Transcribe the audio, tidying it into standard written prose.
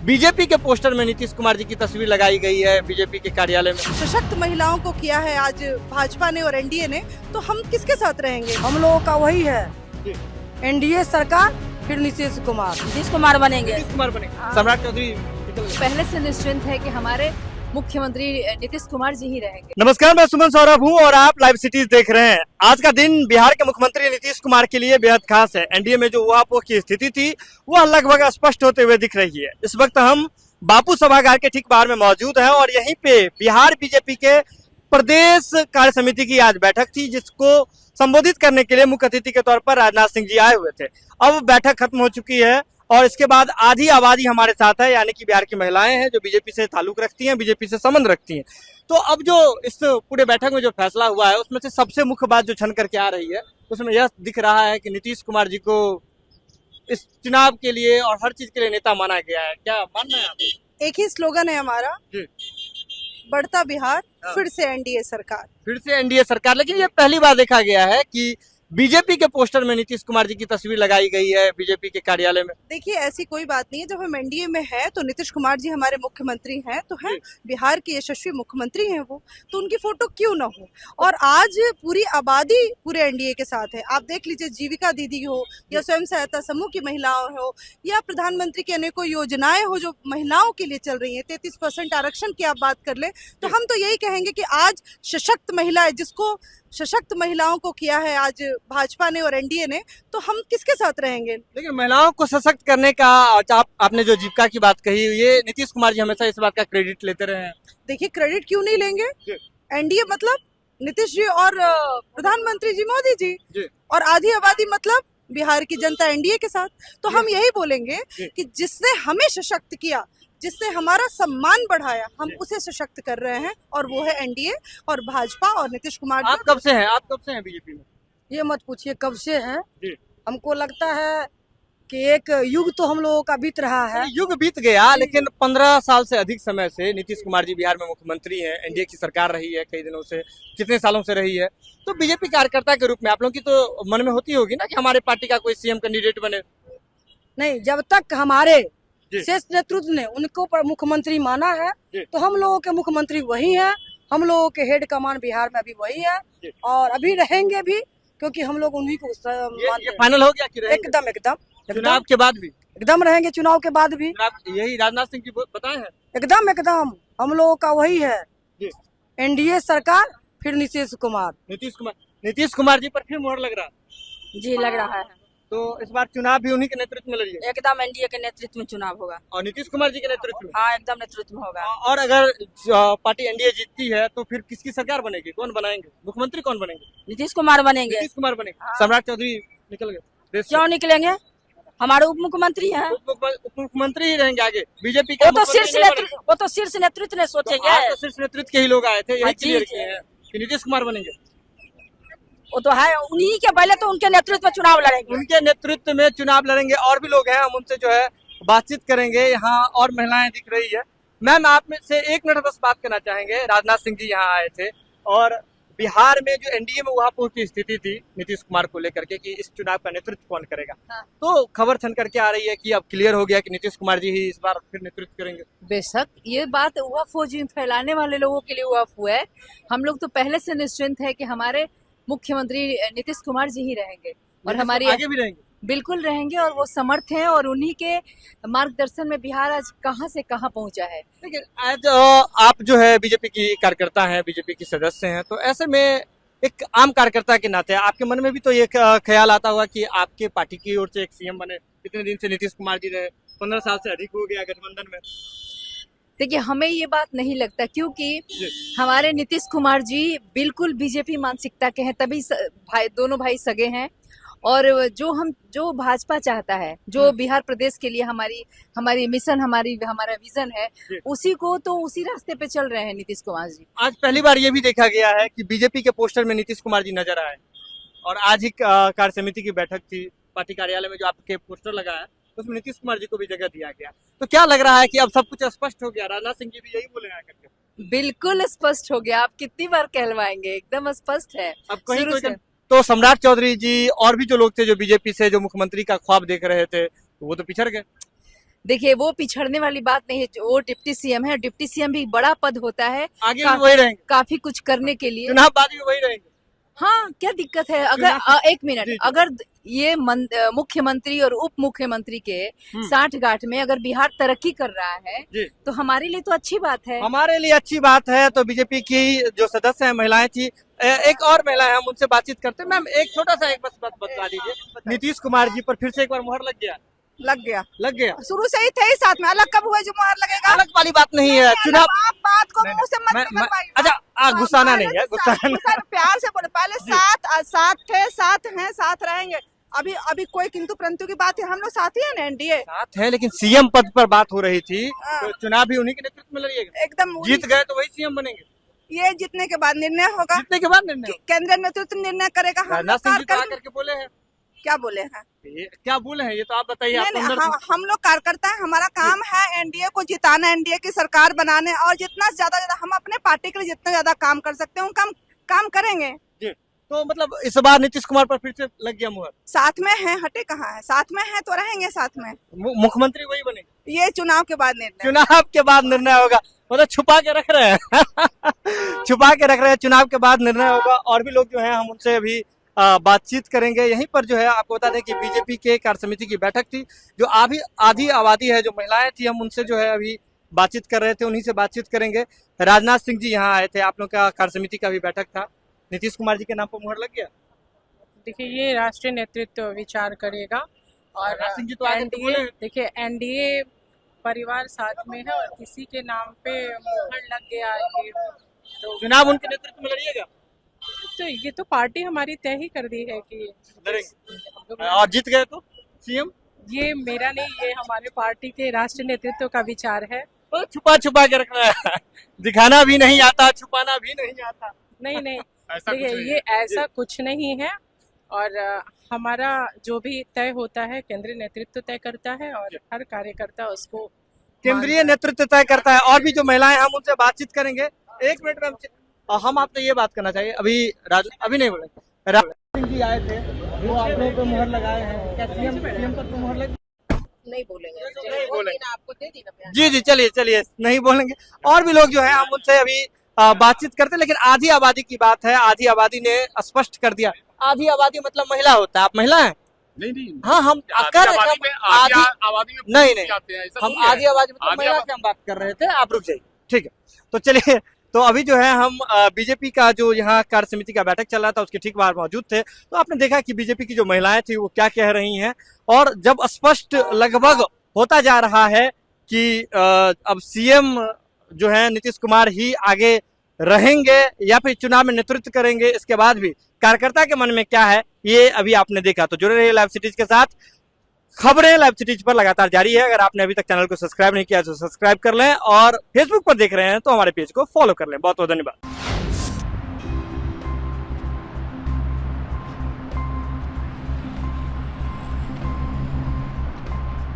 BJP के poster में नीतीश कुमार जी की तस्वीर लगाई गई है बीजेपी के कार्यालय में। सशक्त महिलाओं को किया है आज भाजपा ने और एनडीए ने, तो हम किसके साथ रहेंगे? हम लोगों का वही है, एनडीए सरकार, फिर नीतीश कुमार बनेंगे। नीतीश कुमार बनेंगे। सम्राट चौधरी पहले से निश्चिंत है कि हमारे मुख्यमंत्री नीतीश कुमार जी ही रहेंगे। नमस्कार, मैं सुमन सौरभ हूं और आप लाइव सिटीज देख रहे हैं। आज का दिन बिहार के मुख्यमंत्री नीतीश कुमार के लिए बेहद खास है। एनडीए में जो उहापोह की स्थिति थी वह लगभग स्पष्ट होते हुए दिख रही है। इस वक्त हम बापू सभागार के ठीक बाहर में मौजूद हैं और यहीं पे बिहार बीजेपी के प्रदेश कार्य समिति की आज बैठक थी, जिसको संबोधित करने के लिए मुख्य अतिथि के तौर पर राजनाथ सिंह जी आए हुए थे। अब बैठक खत्म हो चुकी है और इसके बाद आधी आबादी हमारे साथ है, यानी कि बिहार की महिलाएं हैं जो बीजेपी से ताल्लुक रखती हैं, बीजेपी से संबंध रखती हैं। तो अब जो इस पूरे बैठक में जो फैसला हुआ है उसमें से सबसे मुख्य बात जो छन करके आ रही है उसमें यह दिख रहा है कि नीतीश कुमार जी को इस चुनाव के लिए और हर चीज के लिए नेता माना गया है। क्या मानना है आप? एक ही स्लोगन है हमारा, जी। बढ़ता बिहार, फिर से एनडीए सरकार। फिर से एनडीए सरकार। लेकिन ये पहली बार देखा गया है कि बीजेपी के पोस्टर में नीतीश कुमार जी की तस्वीर लगाई गई है बीजेपी के कार्यालय में। देखिए, ऐसी कोई बात नहीं है। जब हम एनडीए में है तो नीतीश कुमार जी हमारे मुख्यमंत्री हैं, तो हैं बिहार के यशस्वी मुख्यमंत्री हैं वो, तो उनकी फोटो क्यों ना हो। और आज पूरी आबादी पूरे एनडीए के साथ है। आप देख लीजिए, जीविका दीदी हो या स्वयं सहायता समूह की महिलाएं हो या प्रधानमंत्री की अनेकों योजनाएं हो जो महिलाओं के लिए चल रही है। 33% आरक्षण की आप बात कर ले तो हम तो यही कहेंगे कि आज सशक्त महिलाएं, जिसको सशक्त महिलाओं को किया है आज भाजपा ने और एनडीए ने, तो हम किसके साथ रहेंगे? लेकिन महिलाओं को सशक्त करने का आपने जो जीविका की बात कही, ये नीतीश कुमार जी हमेशा इस बात का क्रेडिट लेते रहे हैं। देखिए, क्रेडिट क्यों नहीं लेंगे? एनडीए मतलब नीतीश जी और प्रधानमंत्री जी मोदी जी, और आधी आबादी मतलब बिहार की जनता एनडीए के साथ। तो हम यही बोलेंगे कि जिसने हमें सशक्त किया, जिसने हमारा सम्मान बढ़ाया, हम उसे सशक्त कर रहे हैं और वो है एनडीए और भाजपा और नीतीश कुमार। आप कब से हैं बीजेपी में? ये मत पूछिए कब से हैं। हमको लगता है कि एक युग तो हम लोगों का बीत रहा है। युग बीत गया, लेकिन 15 साल से अधिक समय से नीतीश कुमार जी बिहार में मुख्यमंत्री हैं। एनडीए की सरकार रही है कई दिनों से, कितने सालों से रही है। तो बीजेपी कार्यकर्ता के रूप में आप लोगों की तो मन में होती होगी ना कि हमारे पार्टी का कोई सीएम कैंडिडेट बने। नहीं, जब तक हमारे शेष नेतृत्व ने उनको पर मुख्यमंत्री माना है तो हम लोगों के मुख्यमंत्री वही है। हम लोगों के हेड कमान बिहार में अभी वही है और अभी रहेंगे भी, क्योंकि हम लोग उन्हीं को ये फाइनल हो गया कि रहेंगे? एकदम चुनाव के बाद भी एकदम रहेंगे। चुनाव के बाद भी यही राजनाथ सिंह जी बताए हैं। एकदम हम लोगों का वही है, एनडीए सरकार, फिर नीतीश कुमार जी पर फिर मोहर लग रहा जी, लग रहा है। तो इस बार चुनाव भी उन्हीं के नेतृत्व में लड़िए? एकदम एनडीए के नेतृत्व में चुनाव होगा और नीतीश कुमार जी के नेतृत्व में? हाँ, एकदम नेतृत्व में होगा। और अगर पार्टी एनडीए जीतती है तो फिर किसकी सरकार बनेगी? कौन बनाएंगे मुख्यमंत्री? कौन बनेंगे? नीतीश कुमार बनेंगे। नीतीश कुमार बनेंगे। सम्राट चौधरी निकल गए। क्यों निकलेंगे? हमारे उप मुख्यमंत्री हैं। उप मुख्यमंत्री ही रहेंगे आगे बीजेपी के। वो तो शीर्ष नेतृत्व ने सोचेंगे। तो शीर्ष नेतृत्व के ही लोग आए थे, यही क्लियर किए हैं कि नीतीश कुमार बनेंगे। वो तो है, उन्हीं के पहले तो उनके नेतृत्व में चुनाव लड़ेंगे। उनके नेतृत्व में चुनाव लड़ेंगे। और भी लोग हैं, हम उनसे जो है बातचीत करेंगे। यहाँ और महिलाएं दिख रही है। मैम, आप में से एक मिनट बस बात करना चाहेंगे। राजनाथ सिंह जी यहाँ आए थे और बिहार में जो एनडीए में उहापोह की स्थिति थी नीतीश कुमार को लेकर के कि इस चुनाव का नेतृत्व कौन करेगा, तो खबर छन करके आ रही है कि अब क्लियर हो गया कि नीतीश कुमार जी ही इस बार फिर नेतृत्व करेंगे। बेशक ये बात उहापोह जी फैलाने वाले लोगों के लिए उहापोह है। हम लोग तो पहले से निश्चिंत है कि हमारे मुख्यमंत्री नीतीश कुमार जी ही रहेंगे और हमारी आगे भी रहेंगे। बिल्कुल रहेंगे और वो समर्थ हैं और उन्हीं के मार्गदर्शन में बिहार आज कहां से कहां पहुंचा है। लेकिन आज आप जो है बीजेपी की कार्यकर्ता हैं, बीजेपी की सदस्य हैं, तो ऐसे में एक आम कार्यकर्ता के नाते आपके मन में भी तो ये ख्याल आता होगा कि आपके पार्टी की ओर से एक सीएम बने। इतने दिन से नीतीश कुमार जी रहे, 15 साल से अधिक हो गया गठबंधन में। देखिए, हमें ये बात नहीं लगता, क्योंकि हमारे नीतीश कुमार जी बिल्कुल बीजेपी मानसिकता के हैं, तभी दोनों भाई सगे हैं। और जो भाजपा चाहता है, जो बिहार प्रदेश के लिए हमारी मिशन, हमारा विजन है, उसी रास्ते पे चल रहे हैं नीतीश कुमार जी। आज पहली बार ये भी देखा गया है कि बीजेपी के पोस्टर में नीतीश कुमार जी नजर आए और आज ही कार्य समिति की बैठक थी पार्टी कार्यालय में, जो आपके पोस्टर लगा है उसमें नीतीश कुमार जी को भी जगह दिया गया। तो क्या लग रहा है कि अब सब कुछ स्पष्ट हो गया? राजनाथ सिंह जी भी यही बोले आकर? बिल्कुल स्पष्ट हो गया। आप कितनी बार कहलवाएंगे, एकदम स्पष्ट है। अब कहीं तो सम्राट चौधरी जी और भी जो लोग थे जो बीजेपी से जो मुख्यमंत्री का ख्वाब देख रहे थे, तो वो तो पिछड़ गए। देखिए वो पिछड़ने वाली बात नहीं है, वो डिप्टी सीएम है, डिप्टी सीएम भी बड़ा पद होता है, आगे भी वही रहेंगे, काफी कुछ करने के लिए। चुनाव बाद भी वही रहेंगे। हाँ, क्या दिक्कत है? अगर एक मिनट, जी, जी। अगर ये मुख्यमंत्री और उप मुख्यमंत्री के साठ गांठ में अगर बिहार तरक्की कर रहा है जी। तो हमारे लिए तो अच्छी बात है। हमारे लिए अच्छी बात है। तो बीजेपी की जो सदस्य हैं, महिलाएं थी, एक और महिला है, हम उनसे बातचीत करते हैं। मैम एक छोटा सा एक बस बात बता दीजिए, नीतीश कुमार जी पर फिर से एक बार मुहर लग गया। लग गया शुरू से ही थे ही साथ में, अलग कब हुए जो मुहर लगेगा? अलग वाली बात नहीं है, चुनाव। आप बात को नहीं, मुंह से मत मैं- निकलवाइए। अच्छा, गुस्साना नहीं है, गुस्साना गुस्सा प्यार से बोले, पहले साथ थे, साथ हैं, साथ रहेंगे। अभी कोई किंतु परंतु की बात है, हम लोग साथी है ना एनडीए साथ है, लेकिन सीएम पद पर बात हो रही थी, हाँ। तो चुनाव भी उन्हीं के नेतृत्व में लड़िएगा। एकदम जीत गए तो वही सीएम बनेंगे, ये जीतने के बाद निर्णय होगा, जीतने के बाद निर्णय होगा। केंद्रीय नेतृत्व निर्णय करेगा। हम राजनाथ लोग सिंह जी तो कार्यकर्ता आकर के बोले हैं, क्या बोले हैं? क्या बोले हैं ये तो आप बताइए। नहीं, आपको नहीं, अंदर हम लोग कार्यकर्ता है, हमारा काम है एनडीए को जिताना, एनडीए की सरकार बनाने, और जितना ज्यादा हम अपने पार्टी के लिए जितना ज्यादा काम कर सकते हैं हम काम करेंगे। जी। तो मतलब इस बार नीतीश कुमार पर फिर से लग गया मुहर, साथ में है, हटे कहाँ है, साथ में है तो रहेंगे साथ में। मुख्यमंत्री वही बनेंगे। ये चुनाव के बाद निर्णय। चुनाव के बाद निर्णय होगा, मतलब छुपा के रख रहे हैं छुपा के रख रहे हैं, चुनाव के बाद निर्णय होगा। और भी लोग जो हैं, हम उनसे अभी बातचीत करेंगे। यहीं पर जो है आपको बता दें कि बीजेपी के कार्य समिति की बैठक थी, जो आधी आबादी है, जो महिलाएं थी, हम उनसे जो है अभी बातचीत कर रहे थे, उन्हीं से बातचीत करेंगे। राजनाथ सिंह जी यहाँ आए थे, आप लोग का कार्य समिति का भी बैठक था, नीतीश कुमार जी के नाम पर मुहर लग गया। देखिए ये राष्ट्रीय नेतृत्व विचार करेगा और राजनाथ सिंह जी तो आगे तो बोले एनडीए, हैं। देखिए एनडीए परिवार साथ में है और किसी के नाम पे मुहर लग गया ये तो चुनाव उनके नेतृत्व में लड़िएगा, ये तो पार्टी हमारी तय ही कर दी है कि लड़ेंगे। और जीत गए तो सीएम। ये मेरा नहीं, ये हमारे पार्टी के राष्ट्रीय नेतृत्व का विचार है। तो छुपा छुपा के रखना है दिखाना भी नहीं आता, छुपाना भी नहीं आता। नहीं नहीं ऐसा कुछ देखिए नहीं ये ऐसा कुछ नहीं है और हमारा जो भी तय होता है केंद्रीय नेतृत्व तय करता है और हर कार्यकर्ता उसको केंद्रीय नेतृत्व तय करता है। और भी जो महिलाएं, हम उनसे बातचीत करेंगे। एक मिनट में हम आपसे ये बात करना चाहिए, अभी नहीं बोलेंगे। राजनाथ सिंह जी आए थे, वो आप लोगों पे मुहर लगाए हैं, क्या सीएम पर तो मुहर लगी? नहीं बोलेंगे, नहीं बोलेंगे। आपको दे दी ना। जी, चलिए नहीं बोलेंगे। और भी लोग जो है, हम उनसे अभी बातचीत करते हैं। लेकिन आधी आबादी की बात है, आधी आबादी ने स्पष्ट कर दिया। आधी आबादी मतलब महिला होता है, आप महिला हैं? नहीं हाँ, हम आबादी में नहीं जाते हैं, ऐसा हम नहीं है। आधी आबादी मतलब आधी महिला आबादी- से हम बात कर रहे थे, आप रुक जाइए, ठीक है। तो चलिए, तो अभी जो है हम बीजेपी का जो यहाँ कार्य समिति का बैठक चल रहा था, उसके ठीक बाहर मौजूद थे। तो आपने देखा कि बीजेपी की जो महिलाएं थी वो क्या कह रही हैं, और जब स्पष्ट लगभग होता जा रहा है कि अब सीएम जो है नीतीश कुमार ही आगे रहेंगे या फिर चुनाव में नेतृत्व करेंगे, इसके बाद भी कार्यकर्ता के मन में क्या है, ये अभी आपने देखा। तो जुड़े रहिए लाइव सिटीज के साथ, खबरें लाइव सिटीज पर लगातार जारी है। अगर आपने अभी तक चैनल को सब्सक्राइब नहीं किया तो सब्सक्राइब कर लें, और फेसबुक पर देख रहे हैं तो हमारे पेज को फॉलो कर लें। बहुत बहुत धन्यवाद।